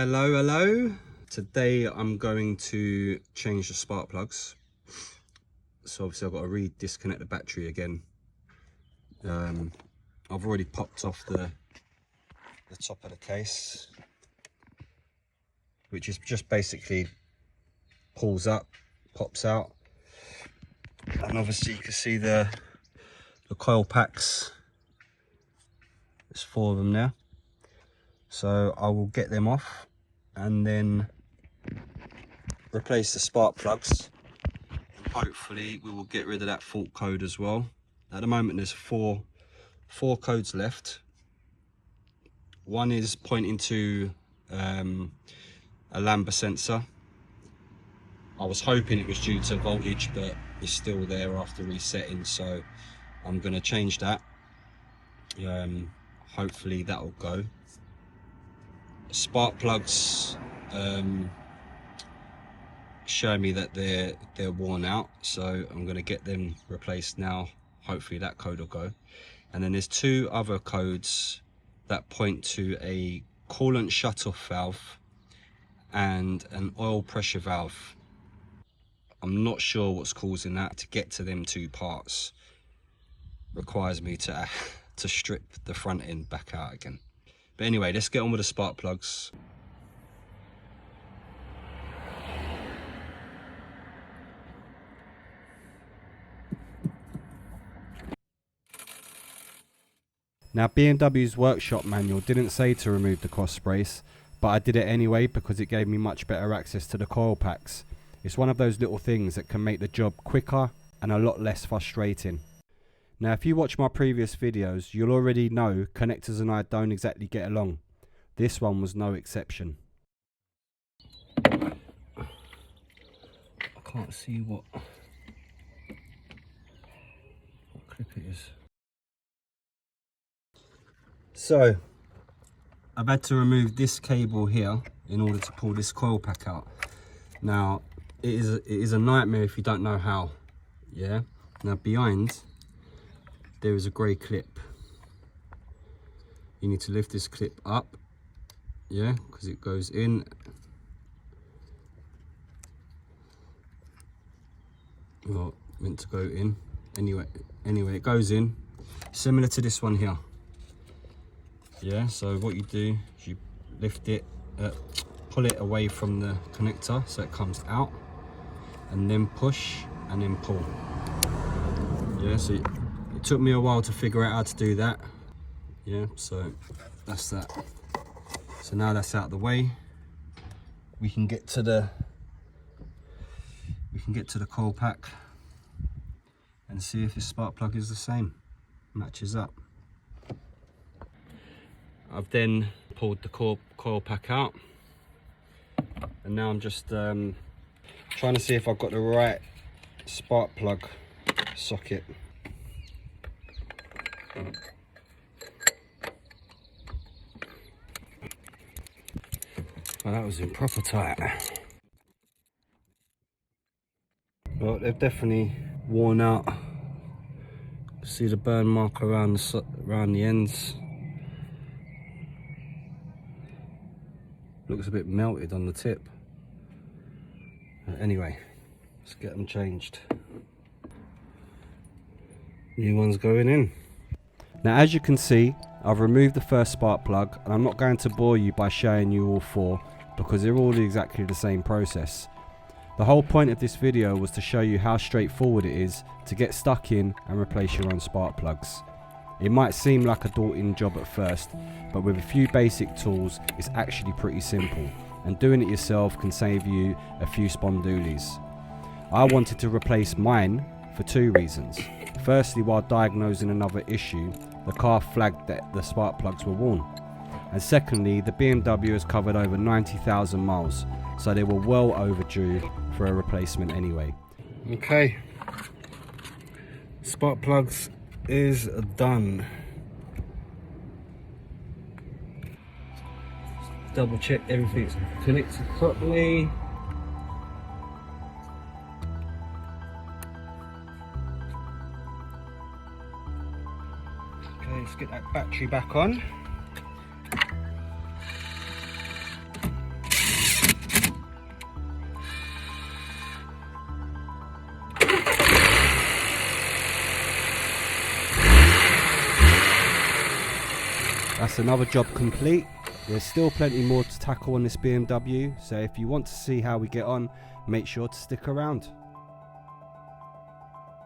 Hello. Today I'm going to change the spark plugs. So obviously I've got to disconnect the battery again. I've already popped off the top of the case, which is just basically pulls up, pops out, and obviously you can see the coil packs. There's 4 of them there. So I will get them off and then replace the spark plugs. Hopefully we will get rid of that fault code as well. At the moment there's four codes left. One is pointing to a lambda sensor. I was hoping it was due to voltage, but it's still there after resetting, so I'm going to change that. Hopefully that'll go. Spark plugs show me that they're worn out, so I'm going to get them replaced now. Hopefully that code will go. And then there's 2 other codes that point to a coolant shutoff valve and an oil pressure valve. I'm not sure what's causing that. To get to them 2 parts requires me to strip the front end back out again. But anyway, let's get on with the spark plugs. Now, BMW's workshop manual didn't say to remove the cross brace, but I did it anyway because it gave me much better access to the coil packs. It's one of those little things that can make the job quicker and a lot less frustrating. Now, if you watch my previous videos, you'll already know connectors and I don't exactly get along. This one was no exception. I can't see what clip it is. So I've had to remove this cable here in order to pull this coil pack out. Now it is a nightmare if you don't know how. Yeah. Now behind there is a grey clip. You need to lift this clip up, yeah, because it goes in. Well, meant to go in. Anyway, it goes in, similar to this one here. Yeah, so what you do is you lift it, pull it away from the connector so it comes out, and then push and then pull. Yeah, so it took me a while to figure out how to do that. Yeah, so that's that. So now that's out of the way, we can get to the coil pack and see if this spark plug is the same, matches up. I've then pulled the coil pack out, and now I'm just trying to see if I've got the right spark plug socket. Well, that was in proper tight. Well, they've definitely worn out. See the burn mark around the ends. Looks a bit melted on the tip. Anyway, let's get them changed. New one's going in. Now, as you can see, I've removed the first spark plug, and I'm not going to bore you by showing you all 4 because they're all exactly the same process. The whole point of this video was to show you how straightforward it is to get stuck in and replace your own spark plugs. It might seem like a daunting job at first, but with a few basic tools it's actually pretty simple, and doing it yourself can save you a few spondoolies. I wanted to replace mine for 2 reasons. Firstly, while diagnosing another issue, the car flagged that the spark plugs were worn. And secondly, the BMW has covered over 90,000 miles, so they were well overdue for a replacement anyway. Okay, spark plugs is done. Double check everything's connected properly. Okay, let's get that battery back on. That's another job complete. There's still plenty more to tackle on this BMW, so if you want to see how we get on, make sure to stick around.